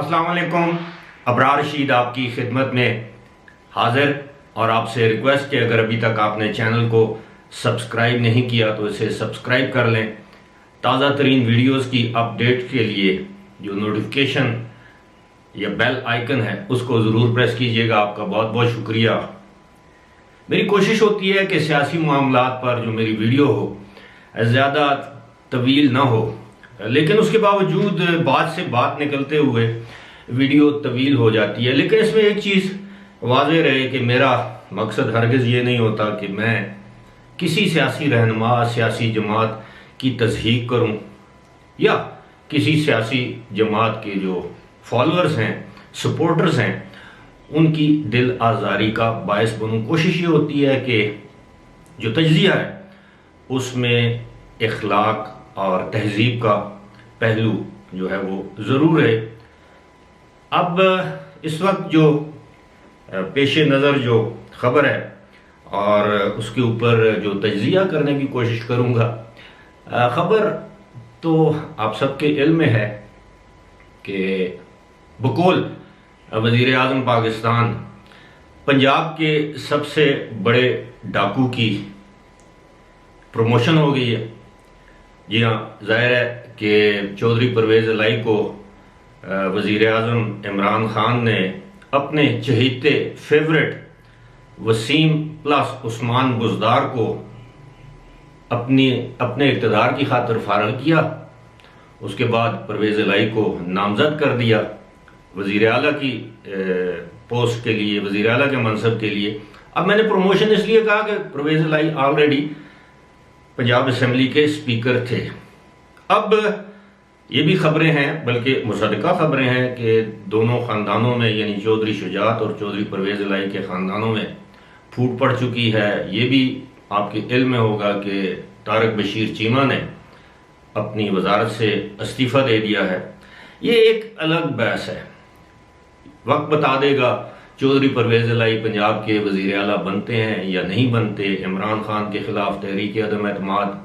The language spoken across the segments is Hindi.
अस्सलाम वालेकुम। अबरार रशीद आपकी खिदमत में हाजिर और आपसे रिक्वेस्ट है, अगर अभी तक आपने चैनल को सब्सक्राइब नहीं किया तो इसे सब्सक्राइब कर लें। ताज़ा तरीन वीडियोज़ की अपडेट के लिए जो नोटिफिकेशन या बेल आइकन है उसको ज़रूर प्रेस कीजिएगा। आपका बहुत बहुत शुक्रिया। मेरी कोशिश होती है कि सियासी मामलात पर जो मेरी वीडियो हो ज़्यादा तवील ना हो, लेकिन उसके बावजूद बात से बात निकलते हुए वीडियो तवील हो जाती है। लेकिन इसमें एक चीज़ वाज़ेह रहे कि मेरा मकसद हरगिज़ ये नहीं होता कि मैं किसी सियासी रहनुमा, सियासी जमात की तज़हीक करूं या किसी सियासी जमात के जो फॉलोअर्स हैं, सपोर्टर्स हैं, उनकी दिल आज़ारी का बायस बनूं। कोशिश ये होती है कि जो तज्ज़िया है उसमें इखलाक और तहजीब का पहलू जो है वो ज़रूर है। अब इस वक्त जो पेश नज़र जो ख़बर है और उसके ऊपर जो तज्ज़िया करने की कोशिश करूँगा। ख़बर तो आप सबके इल्म में है कि बकौल वज़ीर आज़म पाकिस्तान पंजाब के सबसे बड़े डाकू की प्रमोशन हो गई है। जी हाँ, जाहिर है कि चौधरी परवेज़ इलाही को वज़ीर आज़म इमरान खान ने अपने चहेते फेवरेट वसीम प्लस उस्मान बुज़दार को अपने इक़्तिदार की खातिर फारग किया। उसके बाद परवेज़ इलाही को नामज़द कर दिया वज़ीर आला की पोस्ट के लिए, वज़ीर आला के मनसब के लिए। अब मैंने प्रमोशन इसलिए कहा कि परवेज़ इलाही ऑलरेडी पंजाब असम्बली के स्पीकर थे। अब ये भी खबरें हैं, बल्कि मुसद्दक़ा खबरें हैं कि दोनों ख़ानदानों में यानी चौधरी शुजात और चौधरी परवेज़ इलाही के ख़ानदानों में फूट पड़ चुकी है। ये भी आपके इल्म में होगा कि तारक बशीर चीमा ने अपनी वजारत से इस्तीफ़ा दे दिया है। ये एक अलग बहस है, वक्त बता देगा चौधरी परवेज़ इलाही पंजाब के वज़ीर आला बनते हैं या नहीं बनते। इमरान खान के ख़िलाफ़ तहरीक अदम एतमाद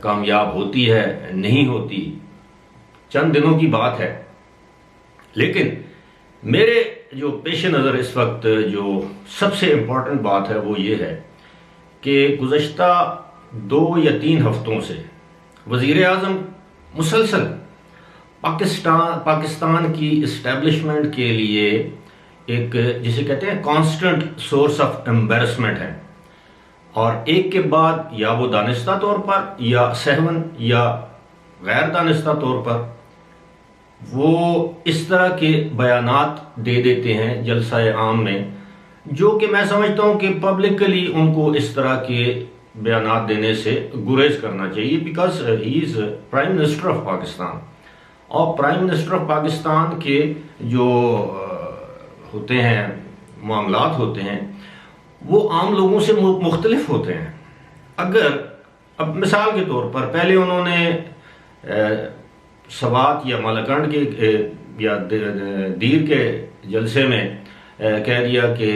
कामयाब होती है नहीं होती, चंद दिनों की बात है। लेकिन मेरे जो पेश नज़र इस वक्त जो सबसे इम्पॉर्टेंट बात है वो ये है कि गुज़श्ता 2 या 3 हफ्तों से वज़ीर आज़म मुसलसल पाकिस्तान की इस्टेब्लिशमेंट के लिए एक जिसे कहते हैं कांस्टेंट सोर्स ऑफ एम्बैरसमेंट है, और एक के बाद या वो दानिस्ता तौर पर या सहवन या गैर दानिस्ता तौर पर वो इस तरह के बयानात दे देते हैं जलसा आम में, जो कि मैं समझता हूँ कि पब्लिकली उनको इस तरह के बयानात देने से गुरेज करना चाहिए। Because he is prime minister of Pakistan, और प्राइम मिनिस्टर ऑफ पाकिस्तान के जो होते हैं मामलात होते हैं वो आम लोगों से मुख्तलिफ होते हैं। अगर अब मिसाल के तौर पर पहले उन्होंने सवात या मालाकंड के या दीर के जलसे में कह दिया कि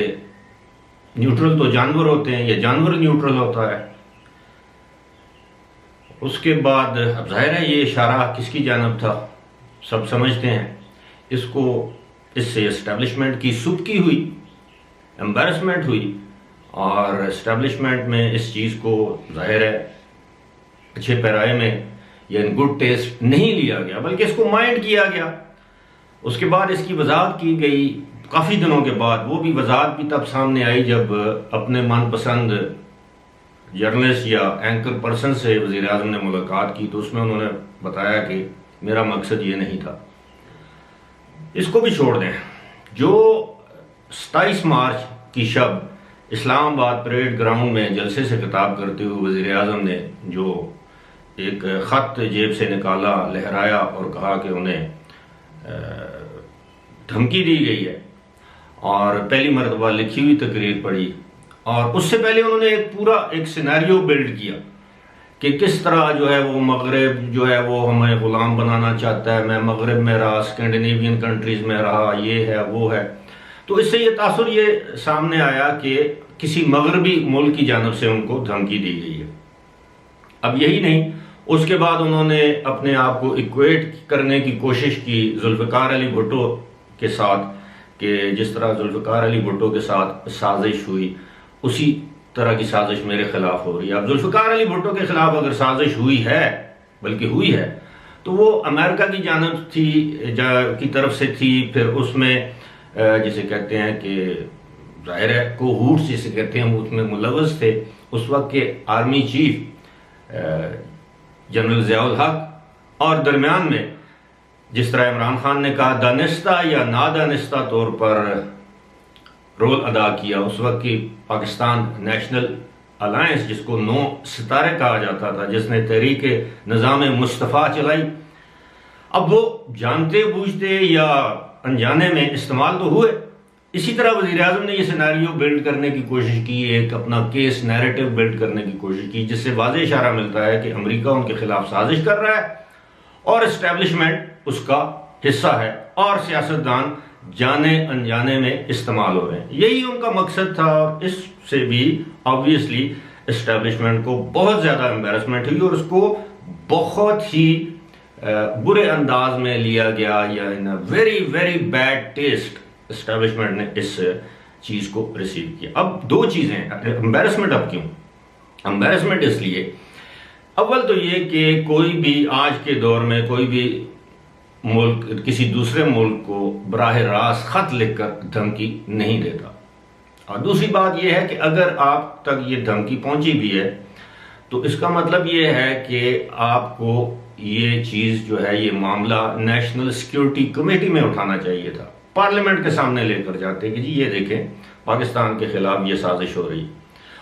न्यूट्रल तो जानवर होते हैं या जानवर न्यूट्रल होता है। उसके बाद अब जाहिर है ये इशारा किसकी जानब था, सब समझते हैं। इसको इससे एस्टेब्लिशमेंट की सुबकी हुई, एम्बैरसमेंट हुई, और एस्टेब्लिशमेंट में इस चीज़ को जाहिर है अच्छे पैराए में या इन गुड टेस्ट नहीं लिया गया, बल्कि इसको माइंड किया गया। उसके बाद इसकी वजाहत की गई काफ़ी दिनों के बाद। वो भी वजाहत भी तब सामने आई जब अपने मनपसंद जर्नलिस्ट या एंकर पर्सन से वज़ीर आज़म ने मुलाकात की, तो उसमें उन्होंने बताया कि मेरा मकसद ये नहीं था। इसको भी छोड़ दें। जो 27 मार्च की शब इस्लामाबाद परेड ग्राउंड में जलसे से खिताब करते हुए वज़ीर आज़म ने जो एक ख़त जेब से निकाला, लहराया और कहा कि उन्हें धमकी दी गई है, और पहली मरतबा लिखी हुई तकरीर पढ़ी, और उससे पहले उन्होंने एक सिनेरियो बिल्ड किया कि किस तरह जो है वो मगरब जो है वो हमें ग़ुलाम बनाना चाहता है। मैं मगरब में रहा, स्कैंडिनेवियन कंट्रीज़ में रहा, ये है वो है। तो इससे ये तासुर ये सामने आया कि किसी मगरबी मुल्क की जानब से उनको धमकी दी गई है। अब यही नहीं, उसके बाद उन्होंने अपने आप को इक्वेट करने की कोशिश की जुल्फ़िकार अली भुट्टो के साथ, कि जिस तरह जुल्फ़िकार अली भुट्टो के साथ साजिश हुई उसी तरह की साजिश मेरे खिलाफ हो रही है। अब जुल्फ़िकार अली भुट्टो के खिलाफ अगर साजिश हुई है, बल्कि हुई है, तो वो अमेरिका की जानब थी की तरफ से थी। फिर उसमें जिसे कहते हैं कि जाहिर है कोहूट जिसे कहते हैं उसमें मुलव्वस थे उस वक्त के आर्मी चीफ जनरल ज़ियाउल हक, और दरमियान में जिस तरह इमरान खान ने कहा दानिस्ता या नादानिस्ता तौर पर रोल अदा किया। उस वक्त की पाकिस्तान नेशनल अलायंस, जिसको 9 सितारे कहा जाता था, जिसने तहरीक निज़ाम मुस्तफ़ा चलाई, अब वो जानते बूझते या अनजाने में इस्तेमाल तो हुए। इसी तरह वज़ीर आज़म ने यह सिनेरियो बिल्ड करने की कोशिश की, एक अपना केस नैरेटिव बिल्ड करने की कोशिश की, जिससे वाज़ेह इशारा मिलता है कि अमेरिका उनके खिलाफ साजिश कर रहा है और इस्टेब्लिशमेंट उसका हिस्सा है और सियासतदान जाने अनजाने में इस्तेमाल हो रहे हैं। यही उनका मकसद था और इससे भी ऑब्वियसली इस्टेब्लिशमेंट को बहुत ज़्यादा एम्बेरसमेंट हुई और उसको बहुत ही बुरे अंदाज में लिया गया, या in a very very bad taste establishment ने इस चीज़ को रिसीव किया। अब 2 चीज़ें, एम्बेरसमेंट अब क्यों? एम्बेरसमेंट इसलिए, अव्वल तो ये कि कोई भी आज के दौर में कोई भी मुल्क किसी दूसरे मुल्क को बराह रास्त खत लिखकर धमकी नहीं देता, और दूसरी बात यह है कि अगर आप तक ये धमकी पहुंची भी है तो इसका मतलब ये है कि आपको ये चीज़ जो है, ये मामला नेशनल सिक्योरिटी कमेटी में उठाना चाहिए था, पार्लियामेंट के सामने लेकर जाते कि जी ये देखें पाकिस्तान के खिलाफ ये साजिश हो रही है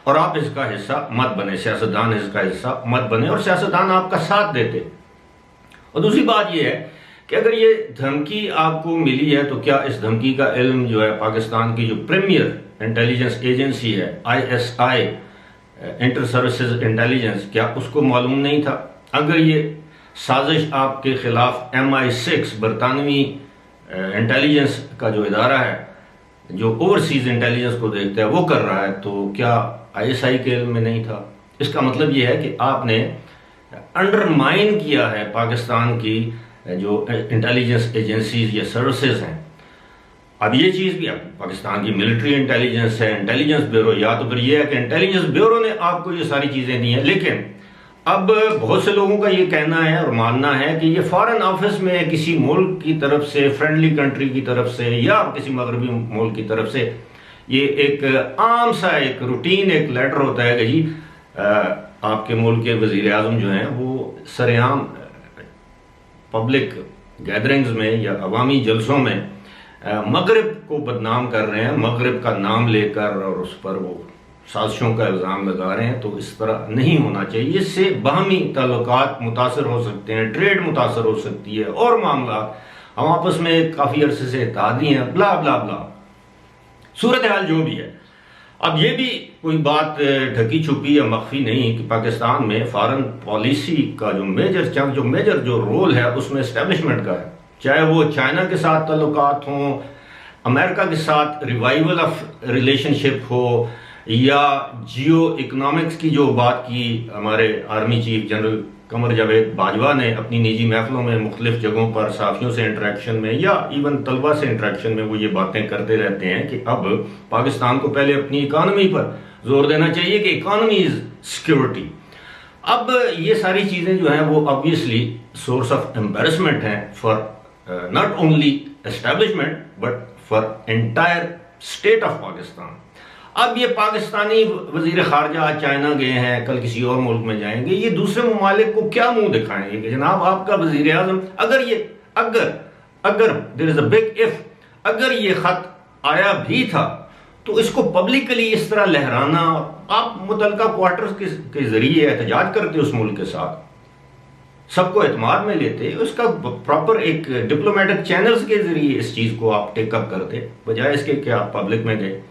और आप इसका हिस्सा मत बने, सियासतदान इसका हिस्सा मत बने, और सियासतदान आपका साथ देते। और दूसरी बात यह है कि अगर ये धमकी आपको मिली है तो क्या इस धमकी का इल्म जो है पाकिस्तान की जो प्रीमियर इंटेलिजेंस एजेंसी है ISI, इंटर सर्विसेज इंटेलिजेंस, क्या उसको मालूम नहीं था? अगर ये साजिश आपके खिलाफ MI6 बरतानवी इंटेलिजेंस का जो इदारा है जो ओवरसीज इंटेलिजेंस को देखता है वो कर रहा है, तो क्या ISI के इल्म में नहीं था? इसका मतलब ये है कि आपने अंडरमाइन किया है पाकिस्तान की जो इंटेलिजेंस एजेंसीज या सर्विसेज हैं। अब ये चीज़ भी पाकिस्तान की मिलिट्री इंटेलिजेंस है, इंटेलिजेंस ब्यूरो, या तो फिर ये है कि इंटेलिजेंस ब्यूरो ने आपको ये सारी चीज़ें दी हैं। लेकिन अब बहुत से लोगों का ये कहना है और मानना है कि ये फॉरेन ऑफिस में किसी मुल्क की तरफ से, फ्रेंडली कंट्री की तरफ से या किसी मगरबी मुल्क की तरफ से ये एक आम सा एक रूटीन एक लेटर होता है कि जी आपके मुल्क के वज़ीर आज़म जो हैं वो सरेआम पब्लिक गैदरिंग्स में या अवामी जलसों में मगरब को बदनाम कर रहे हैं, मगरब का नाम लेकर, और उस पर वो साजिशों का इल्ज़ाम लगा रहे हैं। तो इस तरह नहीं होना चाहिए, इससे बाहमी ताल्लुकात मुतासर हो सकते हैं, ट्रेड मुतासर हो सकती है और मामला हम आपस में काफ़ी अरसे से इत्तेहादी हैं, ब्ला ब्ला ब्ला। सूरत हाल जो भी है, अब ये भी कोई बात ढकी छुपी या मख्फी नहीं कि पाकिस्तान में फॉरेन पॉलिसी का जो मेजर जो रोल है उसमें एस्टेब्लिशमेंट का है, चाहे वो चाइना के साथ ताल्लुकात हों, अमेरिका के साथ रिवाइवल ऑफ रिलेशनशिप हो, या जियो इकोनॉमिक्स की जो बात की हमारे army chief general Qamar Javed Bajwa ने अपनी निजी महफिलों में मुख्तलिफ जगहों पर साथियों से इंटरेक्शन में या इवन तलबा से इंटरेक्शन में वो ये बातें करते रहते हैं कि अब पाकिस्तान को पहले अपनी इकानमी पर जोर देना चाहिए कि इकानमी इज सिक्योरिटी। अब ये सारी चीज़ें जो हैं वो ऑब्वियसली सोर्स ऑफ एम्बेरसमेंट हैं for not only establishment but for entire state of Pakistan. अब ये पाकिस्तानी वजीर खारजा चाइना गए हैं, कल किसी और मुल्क में जाएंगे, ये दूसरे ममालिक को क्या मुंह दिखाएंगे कि जनाब आपका वजीर आजम, अगर there is a big if, अगर ये खत आया भी था तो इसको पब्लिकली इस तरह लहराना, आप मुतलका क्वार्टर्स के जरिए एहतजाज करते उस मुल्क के साथ, सबको एतमाद में लेते, उसका प्रॉपर एक डिप्लोमेटिक चैनल्स के जरिए इस चीज को आप टेकअप करते, बजाय इसके कि आप पब्लिक में गए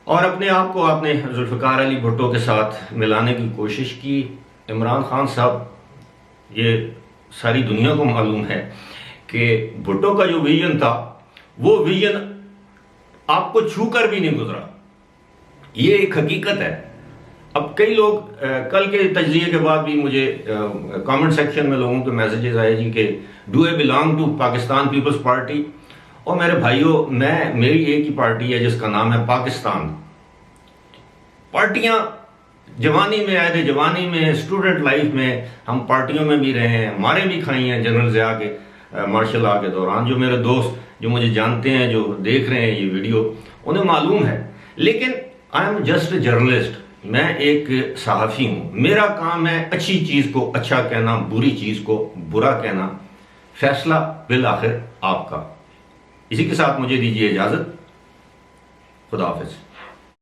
और अपने आप को आपने जुल्फ़िकार अली भुट्टो के साथ मिलाने की कोशिश की। इमरान खान साहब, ये सारी दुनिया को मालूम है कि भुट्टो का जो विजन था वो विजन आपको छू कर भी नहीं गुजरा, ये एक हकीकत है। अब कई लोग कल के तजज़िये के बाद भी मुझे कमेंट सेक्शन में लोगों के मैसेजेस आए जी कि do I belong to Pakistan Peoples Party. और मेरे भाइयों, मेरी एक ही पार्टी है जिसका नाम है पाकिस्तान। पार्टियां जवानी में आए थे, जवानी में स्टूडेंट लाइफ में हम पार्टियों में भी रहे हैं, मारे भी खाई हैं जनरल ज़िया के मार्शल लॉ के दौरान। जो मेरे दोस्त जो मुझे जानते हैं, जो देख रहे हैं ये वीडियो, उन्हें मालूम है। लेकिन I am just a journalist, मैं एक सहाफ़ी हूँ। मेरा काम है अच्छी चीज़ को अच्छा कहना, बुरी चीज़ को बुरा कहना। फैसला बिल आखिर आपका। इसी के साथ मुझे दीजिए इजाज़त। खुदा हाफिज़।